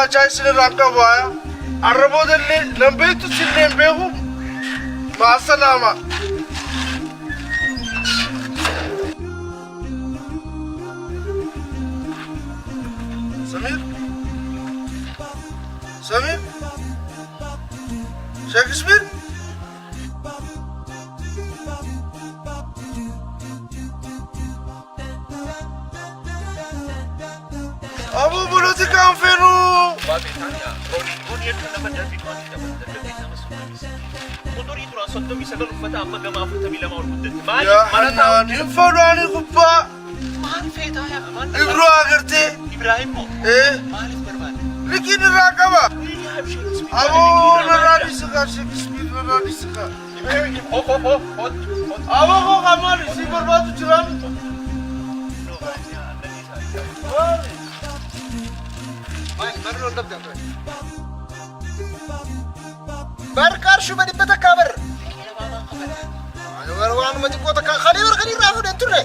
chai sile ranka baya. Arabo dalle lambe tu sile behu. Ma salama. Samir? Samir? Shakespeare? Abu bulozi kanfenu. Babi tanya, kau ni tu nama jadi kau ni dapat terjadi sama suami. Kau itu rasa tu bisa kalau fata apa gama apa tapi lama orang muda. Ya Hanan, infalani kubba. Mana feta ya? Mana? Ibro agarte. Ibrahim mo. Mana berman? Lekin rakaba. Abu narani suka Shakespeare narani suka. Abu ko kamal si berbatu jalan. برو نبدأ بركار شو بدي بتكابر أنا وأنا ما تبغى خلي رافو ده ترى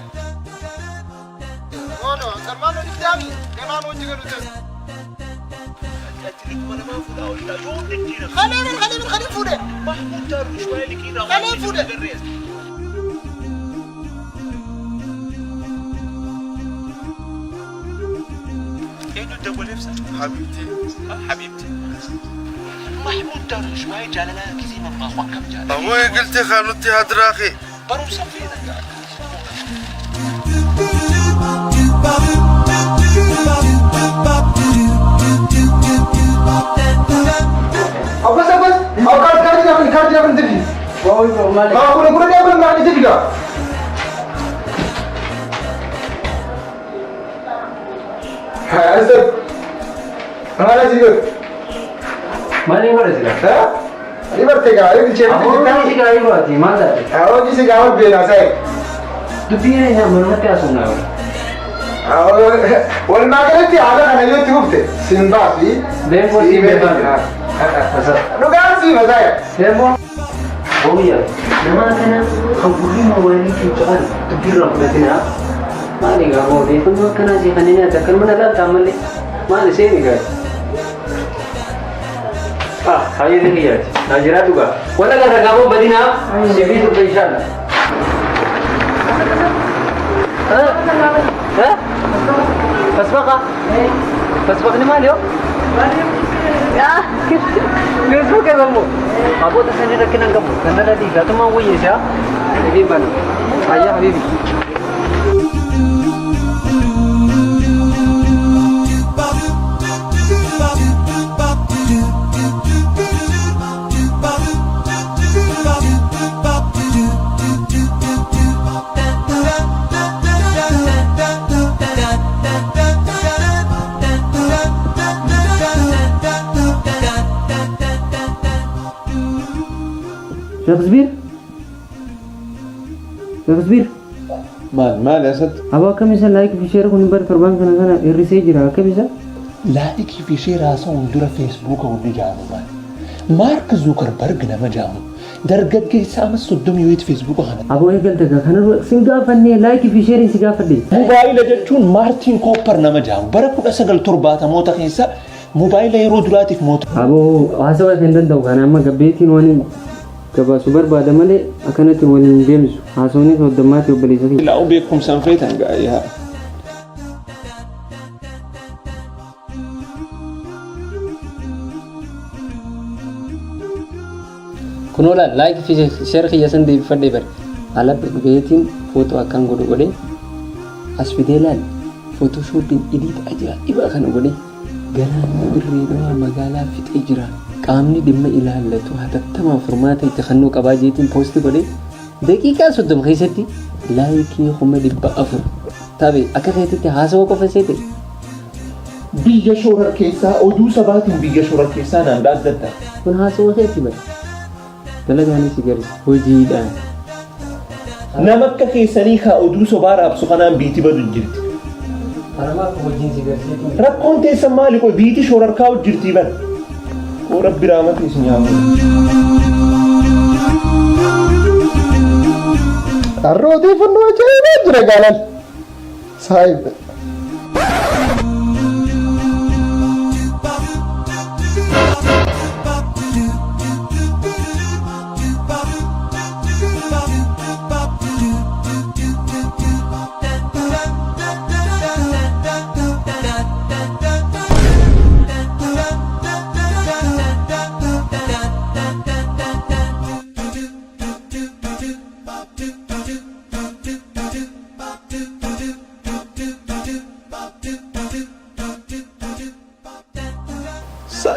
أنا سلمان ودي دامي كمان وجهي كنوتة خلي فوده محمود دارو شوية لكينا خلي فوده حبيبتي حبيبتي محمود دارو شوية جالنا كذي ما وكم جالنا أبوي قلت خانوتي هدراخي برو صفينا قاعد أبغى كارد يا بنتي ما أقول يا بنتي ما عندي تبغى أزد أنا زيد مالي مرة زيد ها ليبرتي كا يبي تشيل أبغى كذي كذي باتي ما تدري أو جيسي كمان بينا ساي تبيه يا من هكذا سونا أو والما قلتي على أنا يوتي وقتي سنباسي دين بوسي بيبان بس نقال سي مزايا دين هو يا لما كنا خبرين موالي في جوال تبيه رحمتنا ما نيجا هو دين كنا كنا زي خلينا ذكر من لا تعمل لي ما نسي نيجا هاي ذي ناجرا دوغا ولا كنا كابو بدينا سبيل بيشان ها فسبق ni Malio ya Facebook ke kamu abu tak sendiri nak kenang kamu kerana tadi kata mau ye ya ini ban ayah habibi Shakespeare مال يا سد أبغى كم يسال لايك في شير كون بر فربان كنا الريسيج راه كم يسال لايك في شير راسه وندور فيسبوك ونجامو مان مارك زوكربرغ نما جامو درجت كي سام صدوم يويت فيسبوك هنا أبغى يقول تك خنا سينغا فني لايك في شير سينغا فدي موبايل جتون مارتين كوبر نما جامو بركو اسغل ترباتا موتا خيسا موبايل يرو دراتي في موت أبو هاسوا فندن دو كنا ما قبيتين واني كبا سوبر بعد مالي أكنت واني جيمس هاسوني قدامات وبليزكي لا أبيكم سنفيتها قايها كنولا لايك في شير خياسن دي فدي بر على بيتين فوتو أكان غدو غدي أسفيدلال فوتوشوبين إديت أجا إبا كان غدي غران بريدوا مقالا في تجرا قامني دم إلى اللتو هتتما فرماتي تخنو قباجيتين بوست غدي دقيقة صدم خيستي لايكي خمي دبا أفر تابي أكا خيتي هاسو كفسيتي بيجا شورا كيسا أدو سباتين بيجا شورا كيسا نانداد دتا كن هاسو خيتي بر دلقاني سيجاريس وجيد نمك كيساني خا أدو سبارا بسخنان بيتي بدو جرتي أرماك وجين سيجاريس ربكون تيسا مالكو بيتي شورا كاو جرتي بر ورب رامتي سنيامو الرودي فنو جاي نجرة قالن صاحب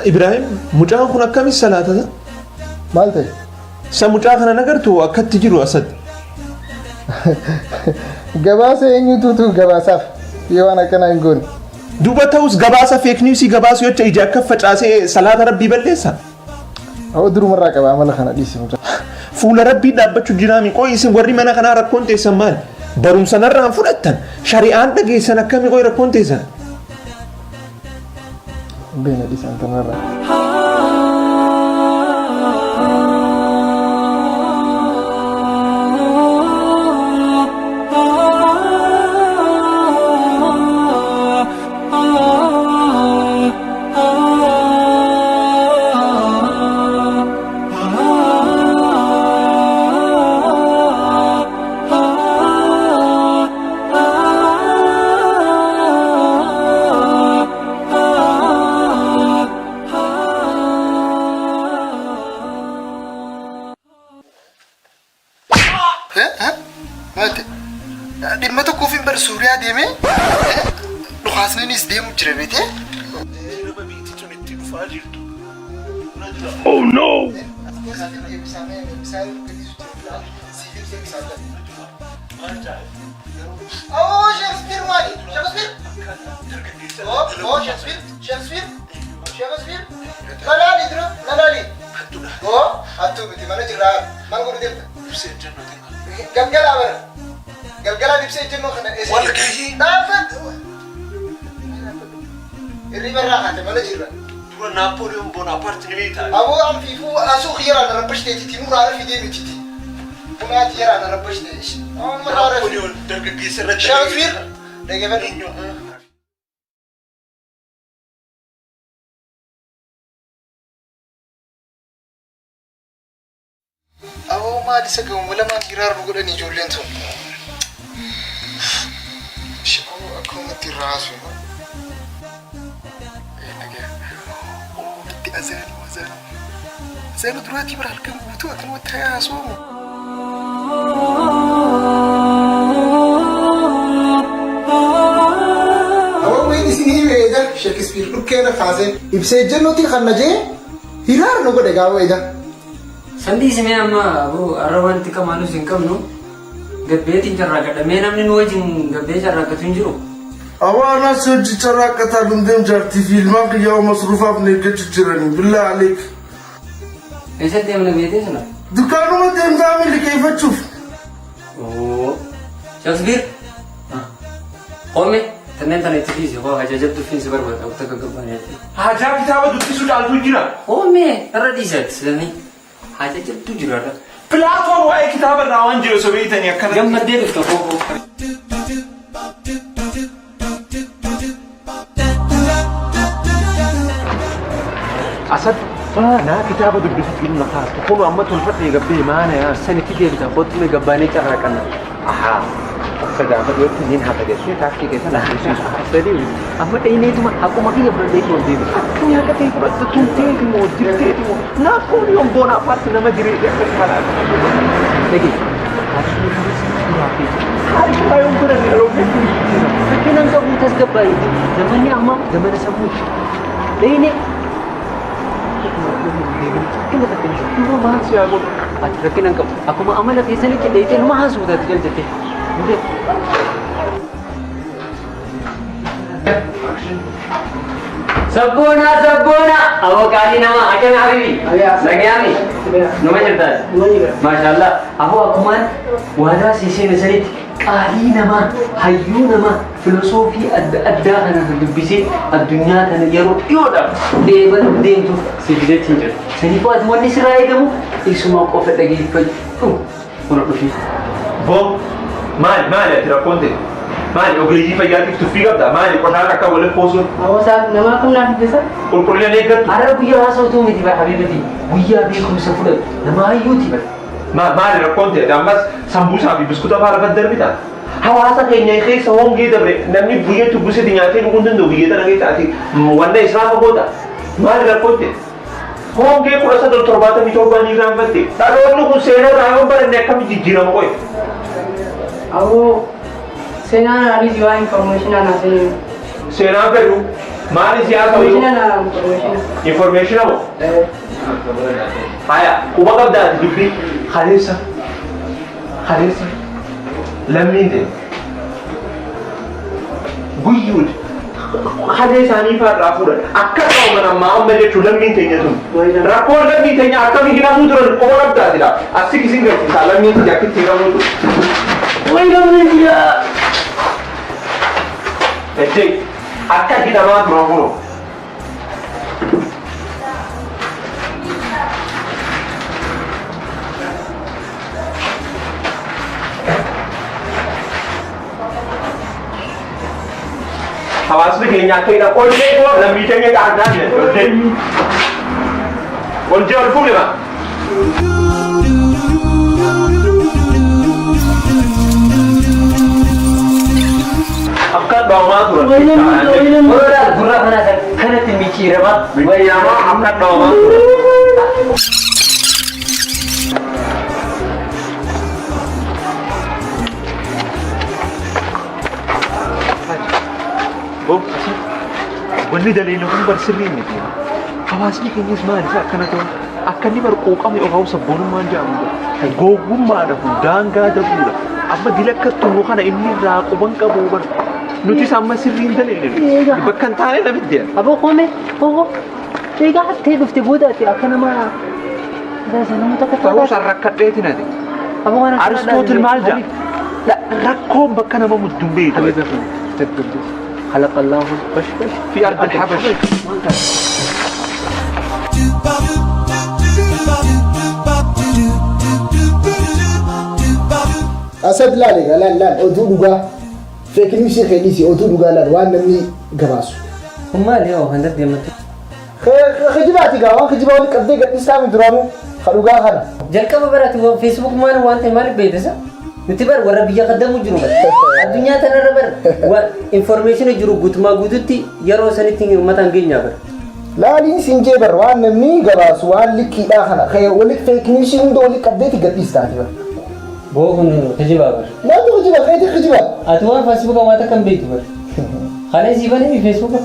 Ibrahim mucaan kun akkamis salaatata? Maal ta'e? Isa mucaa kana nagartu akkatti jiru asad. Gabaasa eenyutu gabaasaaf yoo waan akkanaa hin goone. Duuba ta'us gabaasa fake news gabaasu jecha ija akka facaasee salaata rabbii balleessa. Awwa durumarraa qaba amala kana dhiisi mucaa. Fuula rabbii dhaabbachuu jiraami qooyi isin warri mana kanaa rakkoon teessan maali? Barumsa narraan fudhattan shari'aan dhageessan akkami qooyi rakkoon teessan? Beena dhiisan tanarraa. Dhimma tokkoof hin bar Suuriyaa deemee dhukaasniinis deemu jira beekee. Oh no! Oh, Shakespeare maali? Shakespeare? Oh, Shakespeare? Nalaali dura, nalaali. Oh, attuu miti mana jirraa maal godhu deemta? Galgalaa bara. Galgalaa dibsee jennoo kana eessa? Walgahii. Dhaabbatu. Hirribarraa haate mana jirra. Dura Naappooliyoon Boonaaparte ni beektaa? Aboo an fiifuu asuu xiyyaaraan na rabbashiteetiti nurraa fidee mititi. Bunaa xiyyaaraan na rabbashitee. Naappooliyoon dargaggeessa irratti. Shakespeare. Dhaggeeffadhu. Aboo maal isa gamu lamaan hiraarru godhan ijoolleen sun. Akkumatti raasu. Itti azaanu duraatii bara halkan guutuu akkumatti haasoomu. Aboo wayin isin himeedha Shakespeare dhukkeena kaasee ibsee jennuuti kan najee hiraar nu godhe gaafa eega. Sandi ismee amma abu arrabanti kamaanus hin qabnu gabbeetiin carraaqadhamee namni nu wajjin gabbee carraaqatu hin jiru. Awaana sochi carraaqataa dhundeen jaartii fi ilmaan kiyyaa masruufaaf neeggachu jiranii billaa aleek. Eessatti deemna beetee sana? Dukkaanuma deemtaa miliqeeffachuuf. Shakespeare? Qoome tanneen tana itti fiisi hoo ajajabdu fiisi barbaada akka takka gabbaaneetti. Hajaa kitaaba dubbisuu caaltuu jira. Qoome irra dhiisatti silanii ajajabdu jiraadha. Pilaatoon waa'ee kitaaba irraa waan jiru osoo beektanii akkana. Gammaddee dhufta koo. Asad naa kitaaba dubbisuuf ilma kaastu kun amma tolfadhee gabbee maana yaa. Sanitti deebita kootti gabbaanee carraaqanna. Ahaa. Akka gaafa dhiyootti niin hafa jettee taakkii keessa laafisiisu. Sadii amma dhayineetuma akkuma kiyya fudhatee yoo deebi. Akkuma akka ta'e fudhatta tunteeti moo jirteeti moo Naappooliyoon Boonaaparte nama jireenya akkasii malaata. Dhagi. Harishmaa yoon godhan yeroo Fakkiinan qabu tasgabbaa'ee zamanni amma zamana sammuuti. Dhayine. Nama maal si haa godhu? Ati rakkinan qabu. Akkuma amala keessanitti dheeyitee nama haasuutaati jaljatte. Sabboona sabboona avookaadii nama akkana habibi nagayaami nama jirtaas maashaallah aboo akkumaan waadaa siiseen sanitti qaalii namaa hayyuu namaa filosoofii adda addaa kana dubbisee addunyaa kana yeroo dhiyoodhaaf deeban deemtuuf si fidetti hin jiru saniifuu ati wanni sirraa eegamu isuma qofa dhageeffatu kuna dhufii. Boo maali ati rakkoonte? Maali ogeeyyii fayyaatiif tuffii qabda? Maali qonnaan akka waliin poosuun? Hawaasaa namaa kam naaf ittisa? Qulqullina eeggattu? Har'a guyyaa haasawtuu miti bara habibati guyyaa beekumsa fudhatu nama hayyuuti bara. Maali rakkoonte? Ammas sambuusaa fi biskuuta faana faddarbita? Hawaasa keenya keessa hongee dabre namni biyya tubbisee nyaatee dhuguun danda'u biyya tana keessa ati wanta israafa goota. Maali rakkoonte? Hongee 1977 irraanfatte dhaloonni kun seenaa irraa yoo baranne akkamitti jijjiirama qoye? Awoo seenaan alis waa information ana seenaa. Seenaa fedhu Maali siyaasa information amo. Haya, kuba qabdaati dubbii Khalesa. Lammiin ta'e. Guyyuudha. Kaleessaanii farraa fuudhan. Akka ta'uman ammaa amma jechuun lammiin teenya sun. Rakkoon lammiin teenya akkamii hidhamuu turan kuba qabdaatidha. Asii isin garsiisa lammiin teenya akka itti hidhamuu ture. Lammiin teenya. Ejjee akka hidhamaa turan kunoo. Hawaasni keenya akka hidha qollee koo lammii keenya qaadnaan qolchee ol fuudhima. Akka dhoomaa turan. Gurra kana kanatti micciirama. Wayyaama akka dhoomaa turan. Wanni daliilin kun barsirrii miti. Hawaasni keenyas maaliif akkana ta'u? Akka inni barqooqame ofaa'u sabboonummaan jedhamu. Gowwummaadha kun daangaa dabuudha. Amma dilakkattu immoo kana inni irraa quban qabu bar. Nuti amma sirrii hin daliilin. Bakka hin taane na fidde. Aboo qoome koko egaa hattee dhufte boodaati akka nama tokko Ta'uu san rakkadheeti nati. aboo kana Aristootil maal jedha? Rakkoon bakka nama mudduun beeku. خلق الله البشر في أرض الحبش. أسد لا أدو دوغا فكني شيء خليسي أدو دوغا لا وان نمي جباسو هم اليوم هندب ديمت خجباتي قاوان خجباتي كده قد إسلام درامو خلوقا خنا جركب برات هو فيسبوك مان وانت مالك بيدسا نتبر ورا بيجا قدمو جرو الدنيا تنرى بر وانفورميشن جرو غوتما غوتتي يرو سنتين متان غينيا بر لا لين سنجي بر وان نمي جباسو وان لكي داخنا خير ولك فيك نيشي من دولي قديتي قد إستاتي بر بوهن خجبا بر لا تو خجبا خيتي خجبا اتوا فيسبوك ما تكم بيت بر خالي سيباني فيسبوك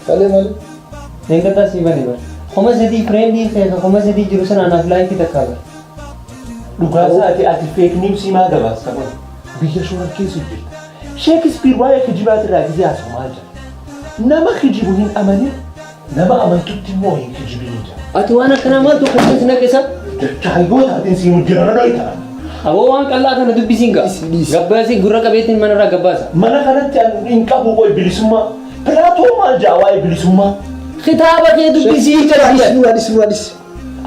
سلام عليكم نينكتا سيباني بر خما سدي فريندي خما سدي جروسن انا فلاين كي تكابر Dhugaasa ati fake news maa gabaasa kun biyya shoora keessa jirti. Shakespeare waa'ee kijibaati irraa gisee haasa'umaa jira. Nama kijibu hin amanin nama amantutti immoo hin kijibin jira. ati waan akkana maaltu keessatti naqisa Jecha hayyoota atiin si mujjirana dhayita. aboo waan qallaa kana dubbisiin gaa gabbaasi gurra qabeetiin mana irraa gabbaasa Mana kanatti hin qabu qoy bilisummaa. Pilaatoo maal jaa waa'ee bilisummaa. kitaaba kee dubbisii jedhasiya Wadis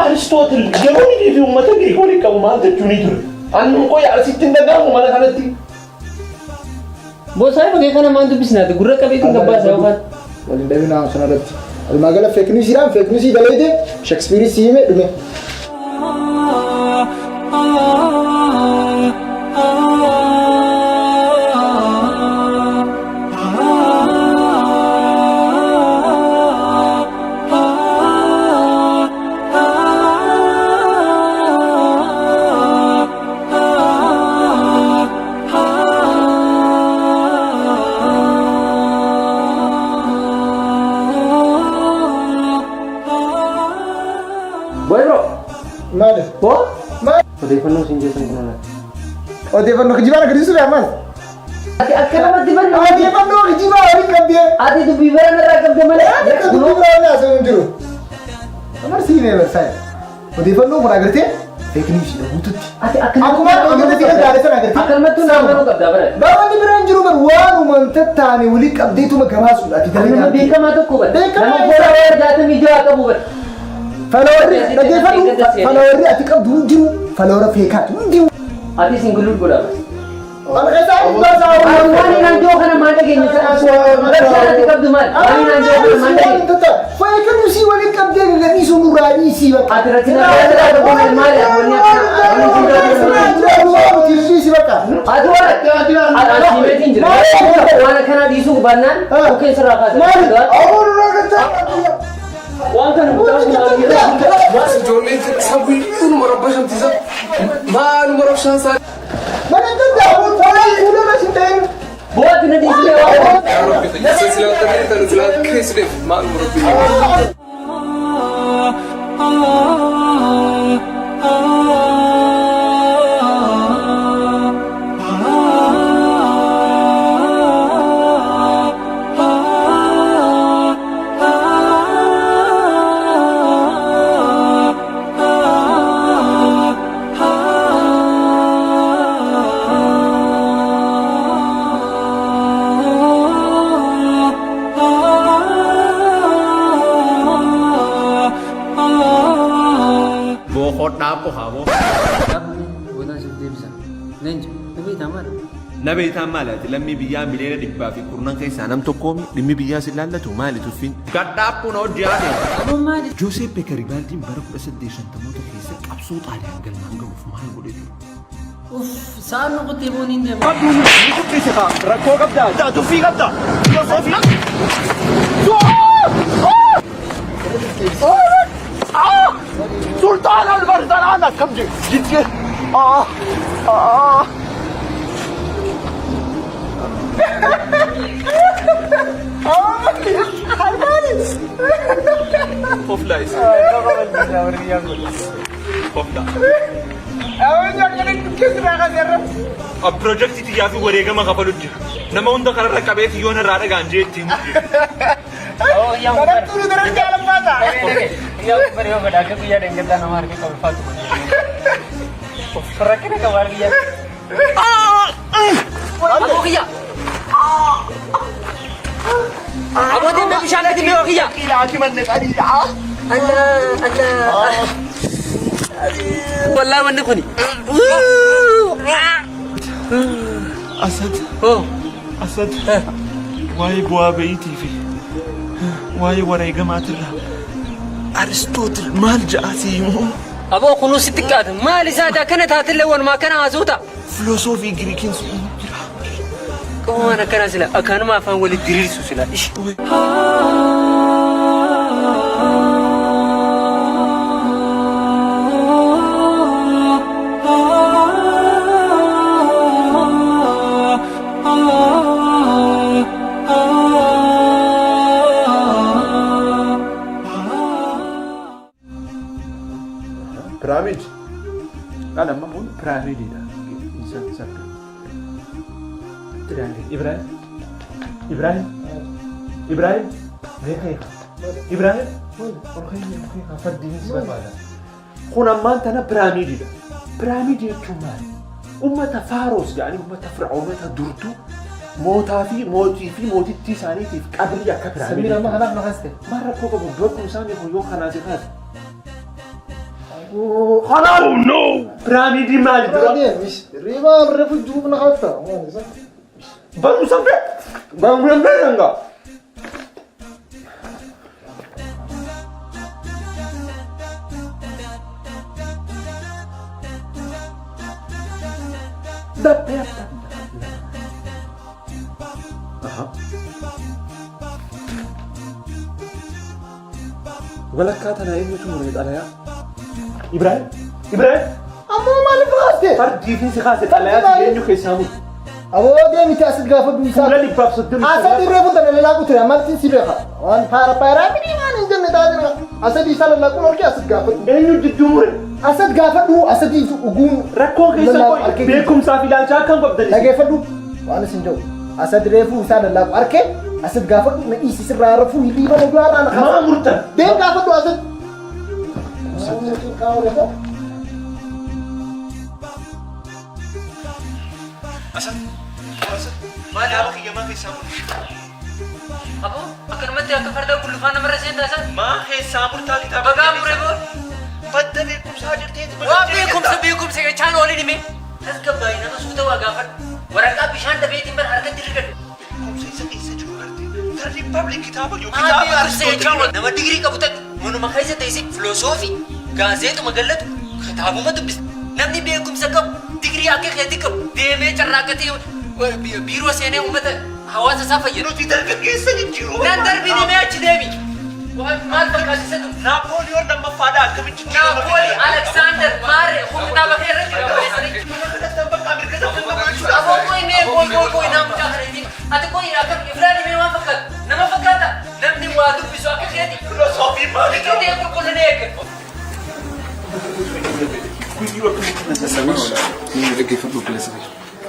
Aristootil yeroo inni fi uummata Giriik waliin qabu maal jechuun ture. Annuun qoy asitti hin dhaga'amu mana kanatti. boosaa bakee kana maan dubbisnaati gurra qabeetiin gabbaasa yookaan Walin dabina sanarratti almagala fake news iraan fake news dalayde Shakespeare siime dhume maale boo maale odeeffannoo siin jeesan kunuuna odeeffannoo kijibaa agarsiisu beekaman ati akka namatti bannu odeeffannoo kijibaa waliin qabdee ati dubbii bara narraa qabda malee kunoo biraawwan haasa'u hin jiru amar siimee barsaa'e odeeffannoo kun agartee fake news dha guututti ati akkuma odeeffannoo kan gaarisan agartee akkanumatti naammanuu qabdaa bara baawwanni biraan jiru bar waanuma tattaane walii qabdeetuma gabaasuudha ati nama beekamaa tokko bara Beekamaa nama boora bara jaatamii ja'a qabu bara falawarri falawarri ati qabdu hundimu falawara feekaati hundimu ati singuluu godhaa bara waan inaan kana maal dhageenya ati qabdu maal waan inaan kana maal dhageenya Fayyakan usii waliin qabdee gadhiisuu muraadii isii bakka. ati rakkina baay'ee qabu maal wanni ati waan asiimeetiin jira waan akkanaa dhiisuu baannaan bukkeen sirraa kaasa waan kana بس جوني تسوي كل مرة بشنتي ما نمر بشان صار Mana ganda abun farai udah masih ten. بوات نديس لي سلسلة كريس ليف ما المربي نبيتها مالت لمي بيا ملينا دبا في كورنان كيسا نم تقومي لمي بيا سلالته مالي تفين قدابو نو جاني ابو مالي جوزيف بكاريبالدي مبارك اسديشن تموت كيسا ابسوط على انقل مانغو فمان بودي اوف سانو قلت يبوني ندم ركو قبدا جاتو في قبدا يا صوفي سلطان البرزان انا كم جيت خوف لا يصير خوف لا البروجكت تجافي وريقة ما غفلوا الجه نما هون دخل الركبة في يوم الرارة جانجي تيم يا مرتولو درجة على ماذا يا بريو بدا كبيا دنگتا نمار के कब फात فرق ने कबार किया हो गया अब दिन में निशान है हो गया इलाज मन ने करी अल्लाह والله من نكوني اسد اسد واي بوا بيتي في واي وريقة ما ترى ارسطوطل مال جاسيمو ابو كنو ستكات ما لساتا كانت هاتلون ما كان ازوتا فلسفي جريكين كمان انا كان سلا اكان ما فهم ولي دريس سلا ايش برامج أنا ما هو برامج ده إنسان سبب ترى إبراهيم هيك إبراهيم أرخي فردين سبب هذا خونا ما أنت أنا برامج ده برامج يتشمل أمة فاروس يعني أمة فرعون درتو موتي في ثاني في قبل يا كبر سمير ما أنا نحسته مرة كوكو بدوكم سامي هو يوم خنازيرات خلاص نو برامي دي مال مش ريبا رفو جوب نخافتا بانو سامبي نغا ده بيتا ولا كاتنا ايه تمريد عليها إبراهيم أمو مالك غاسته فردي في سخاسة عليها تجيني كيسامو أبو دي متى أسد غافة بيسا ولا لي باب صدق أسد يرفض أنا لا قلت له ما تنسي بيخا وان بارا مني ما ننزل ندادنا أسد يسال لا قول أركي أسد غافة اينو جدومر أسد غافة دو أسد يقوم ركو كيسامو بيكم سافي لانشا كم قبضلي لا غافة دو وأنا سنجو أسد رفو يسال لا أركي أسد غافة دو نئيسي سرا رفو يليبا نجوار أنا خلاص ما مرتب ديم غافة دو أسد أسد ما لعبك يا ما كيسامو ابو اكن متى كفردا كل فانا مرسين تاسا ما هي سامر تالي تابع بقى مريبو بدلكم ساجرتين وابيكم سبيكم سيجان ولي نمي تسكباينا مسوتا واغافر ورقا بشان دبيتين بر حركه تريد كم سيسكي سجوا غرتي ترى بابليك كتابه يو كتاب ارسطو نما ديغري كبوتك منو ما خايسه تيسي فلسفي غازيتو مغلط كتابو ما دبس نمني بيكم سكب ديغري اكي خيتكم ديمه چراكتي بيرو سينه امت حواس سافيه نو تيدر كيسه جيرو نندر بيني ماتش ديبي مال بقاسه نابوليون لما فادا كمچ نابولي الكسندر ماري خو كتابه خير رجل بقى امريكا ابو کوئی نام جاهر دي لقي فضلك لسه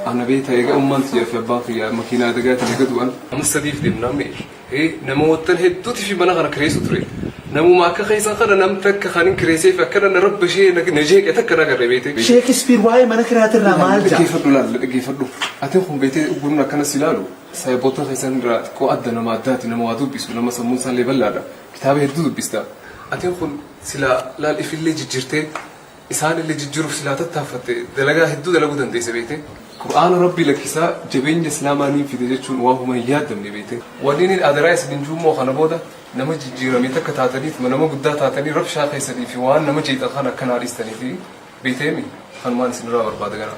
أنا بيت هيجا أمانتي يا في باقي يا ماكينة دقات اللي قدوان مستضيف دي منامي إيه نمو وتنهد توتي في بناغنا كريسو تري نمو معك خيسان خنا نمتك خانين كريسي فكرنا نرب شيء نجيك أتكنا قرر بيتك شيكسبير واي ما نكرهت الرمال لقي فضل لا لقي فضل أتيهم بيتي قلنا كنا سلالو سيبوتن خيسان رات كو أدنى ما أداتي نمو أدو بيسو لما سمون سان لبلادا كتابه هدو بيستا أتيهم سلا لا الإفل اللي جرتي إسان اللي جرو سلا تتافت دلقا هدو دلقو دندي سبيتي قرآن ربي لكيسا جبين إسلاماني في دجاجون وهم يادم لبيته ودين الأدراس بنجوم وخنبودا نما جيرامي تكتاتني ثم نما قدات تاتني رب شاخي سدي في وان نما جيت خنا كناريستني في بيتهمي خنمان سنرا برباد غنا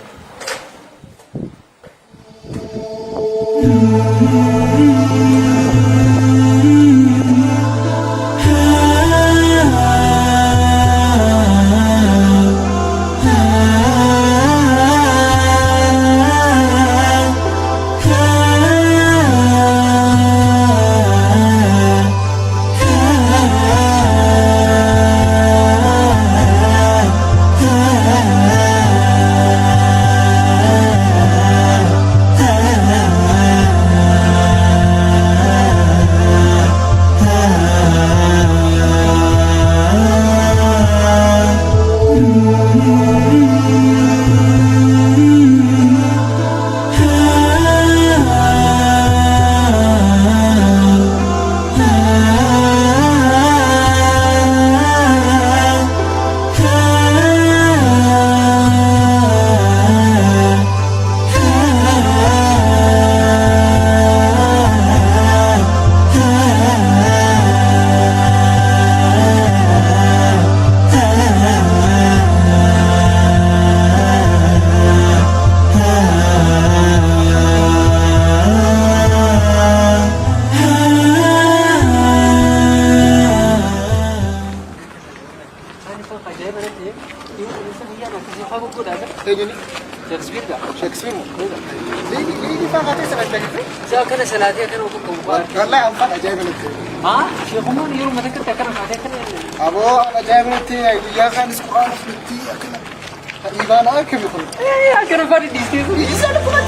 كنا سلاتي كنا وكم والله أنفع أجايب لك ها شيخ عمر يوم ما تذكر تكرم هذا كنا أبو أنا جايب لك يا خان القرآن في التي أكنا إيمان أكمل يقول يا كنا فادي ديستيز يسأل كمان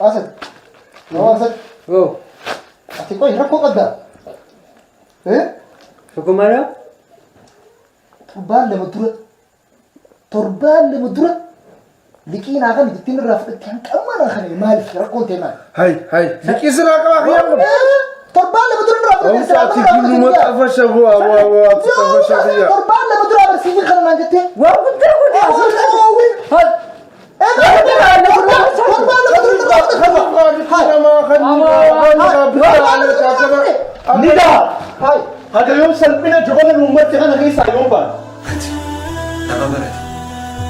أسد هو أسد أوه أتيكوا يركوا قدام إيه شو كمانا تربان لمدرة لكن أغني جتين الرافق كان كمان أخني مال ركون تمان هاي لكي سراك واخي تربان لمدرة أو ساعتي كل ما تقفش أبوه تقفش أخيا تربان لمدرة بس يجي خلنا نجتين واو كنت هاي هذا يوم سلبنا جوال الأمة تغنى غير سايوم بان أنا مرات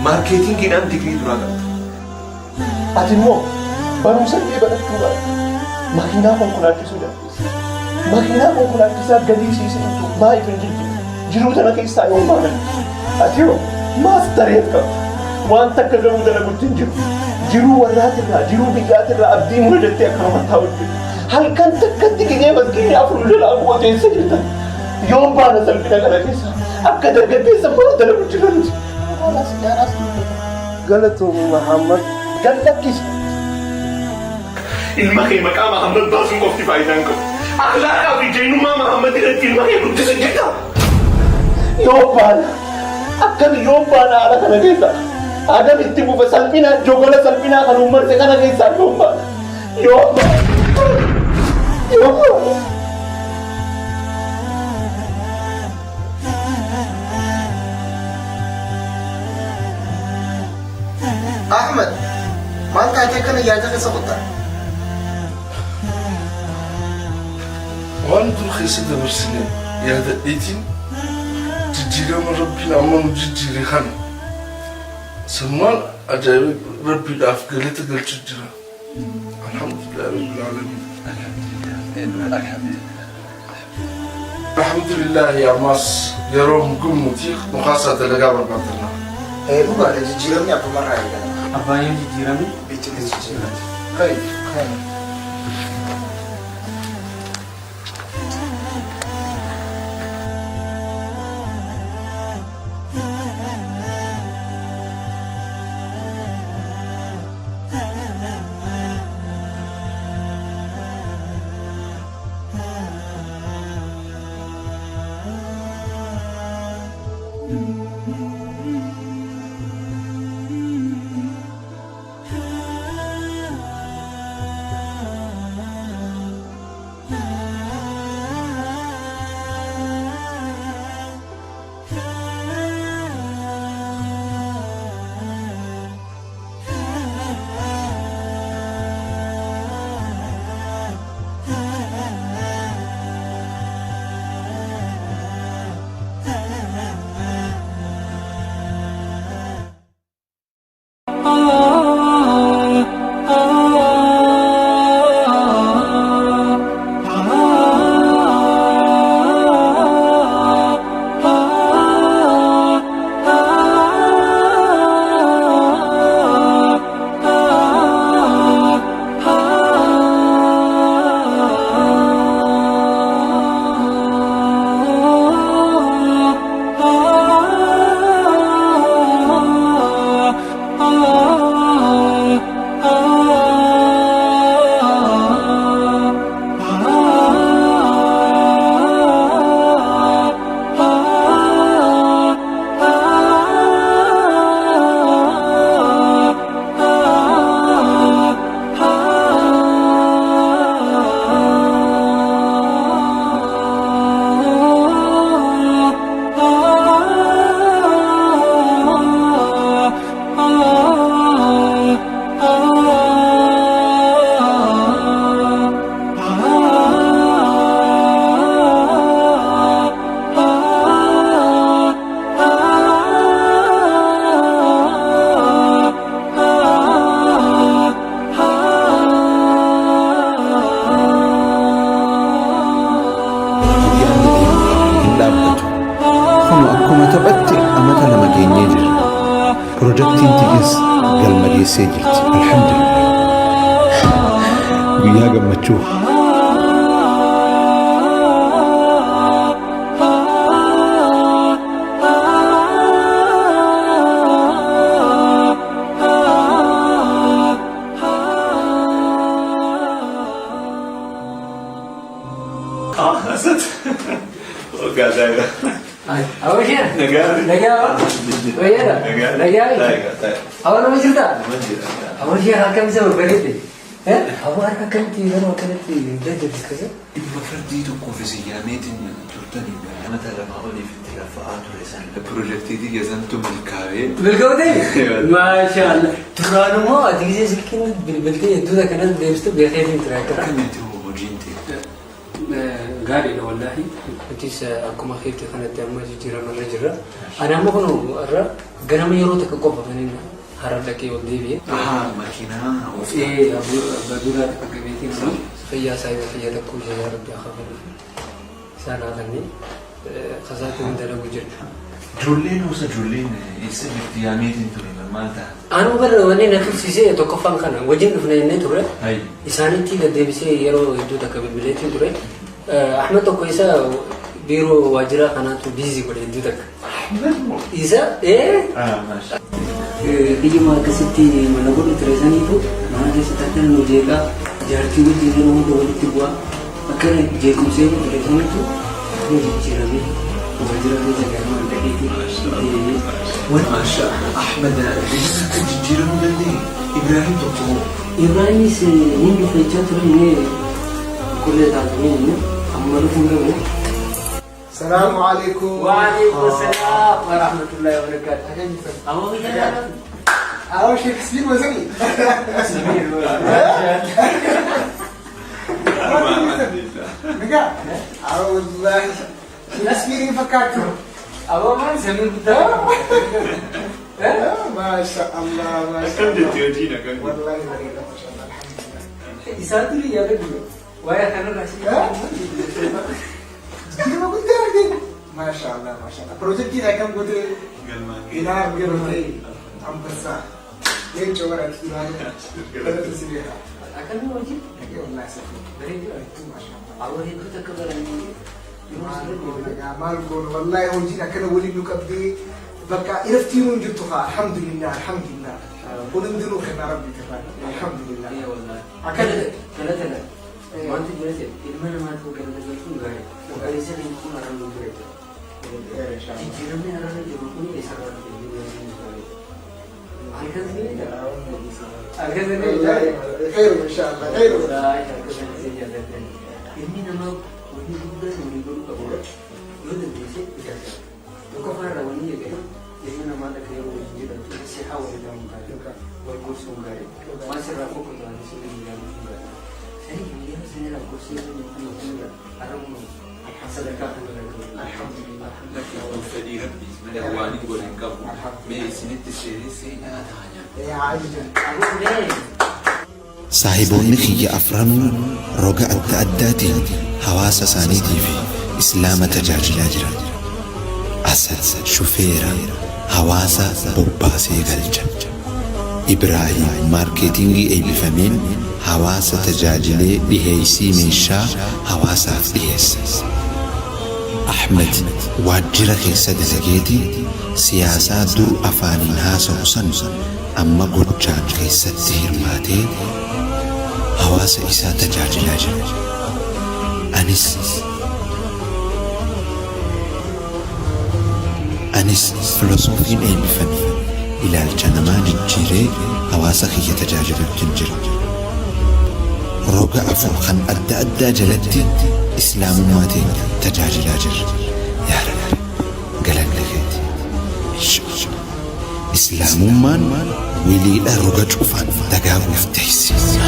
ماركتينج كنا تكري تراجع أتمو بانو سلبي بدك تقول ماكينة كونكولات كسودا ماكينة كونكولات كساد قديم سيسي انتو ما يفن جيرو تنا غير سايوم بان أتيو ما استريتك وانت كلمو دنا قلتين جيرو وراتنا جيرو بيجاتنا أبدي مولدتي أكرمت هاود هل كنت كني بس كني أفرد الأبوة تنسجلتا يوم بانا سلبنا كلا كيسا أكد قدي سبورة دنا قلتين قالته محمد قال لك كيس المخي مكان محمد باسم قفتي فايدانكم أخلاقها في جينو ما محمد رتي المخي كنت سجلتها يوم بانا أكد يوم بانا على كلا كيسا آدم اتبو فسلبنا جوغولا سلبنا كان عمر سكنا كيسا يوم بانا يوم بانا أحمد ما أنت أجيكنا يا جاك سقطة وأنت الخيس دبرسني يا دقيتين تجيري من ربنا أمام تجيري خان سمان أجايب ربي الأفقالي تقل تجيري الحمد لله رب العالمين الحمد لله يا ماس يروم كم متيخ مخاصة لقابر بطلنا إيه هو على جيرامي أبو مرة أبايم جيرامي بيتني جيرامي خير خير Projektiin tigis galmageessee jirti. Alhamdulillah. Guyyaa gammachuu. أول شيء نجاة ويانا نجاة أول ما جرت أول شيء هكذا مسوي بريدي أول هكذا أنا وكانت جدة كذا المفروض دي تكون في سيامات ترتني أنا ترى ما أقولي في التلفاءات ورسالة البروجكت دي جزمته بالكودي ما شاء الله ترى ما تيجي سكين بالبلتي دودا كانت بيمستو بيخيفين ترى كنت هو جينتي قال والله انتيس اكو ما خيرتي كانت ما جيرا من جرا انا ما كنو ارى غنا ما يروتك كوفا من هردك يودي بي ماكينه ايه بدولا تكبيتي فيا سايب فيا تكو يا رب يا خبر سانا غني خزات من دلو جرت جولين وسجولين يسمى اختيامات انتو مالتا انا بر وني نفس سيسي توقفان كان وجين فنين توري اي اسانتي قد بيسي يرو يدو تكبيلتي توري احمد كويسا بيرو واجرا قناتو بيزي كل يدوك احمد إذا إيه ماشي كي ما كسبتي من أقول تريزاني تو ما جالس تكلم نوجيكا جارتي ودي لو دول تبوا أكيد جيكم سير تريزاني تو جيرامي وجرا في جامعة من تكيتي ما شاء الله أحمد جيسا كجيرا مدلني إبراهيم دكتور إبراهيم سي نيجي في الشاطر كل تعلمين أمر فينا السلام عليكم. وعليكم السلام ورحمة الله وبركاته. أبو بيجا أول شيء سمير وزني. سمير. نجا. والله سمير فكرته. أبو ما سمير بتاعه. ما شاء الله ما شاء الله. كم جينا كم. والله ما شاء الله الحمد لله. يسافر يا رجل. ويا كانوا راسي. كما قلت لك ما شاء الله ما شاء الله بروجكت كذا كم قلت إلى قرنتي أم بسا لين جوارات كذا ثلاث سنين أكلم وجهي والله سفر بريد ما شاء الله أول هيك تكبر ما نقول والله وجينا كنا ولي نقضي بقى إرفتيون جبتها الحمد لله الحمد لله ونمدلو خنا ربي كفاية الحمد لله إيه والله أكلت كلا ما أنت جلست إلمنا ما تقول كلا جلسون غير وقال يصير يكون على المدرسة تجربني على الجبهة يسرع خير إن شاء الله خير ini nama wani juga wani guru kabur yaudah bisa biasa kau faham wani ya kan ini nama ada kayak wani juga tu si hawa itu orang kaya wani kursi unggah masih ramu kau tuh di sini dia unggah saya ini saya nak kursi ini unggah ada mana sedekah alhamdulillah فدي ربي من الوالد والانكب من سنة السيريسي أنا تانيا يا عاجل aku deh saahiboonni kiyya afranuu roga adda addaatiin hawaasa isaaniitii fi islaama tajaajilaa jiran. Asad shufeera hawaasa bobbaasee galcha. Ibraahim maarkeetingii eebbifameen hawaasa tajaajilee dhiheessii meeshaa hawaasaaf dhiheessa. Ahmed waajjira keessa dalageetii siyaasaa dur afaaniin haasa'u san amma gochaan keessatti hirmaatee hawaasa isaa tajaajilaa jira. Anis filosoofiin eebbifame ilaalcha namaa jijjiiree hawaasa kiyya tajaajiluutiin jira. Roga afur kan adda addaa jalatti islaamummaa teenya tajaajilaa jirra. Yaa Rabbi galanni keeti. Islaamummaan wiliidha roga cufaan dagaaguuf teessisa.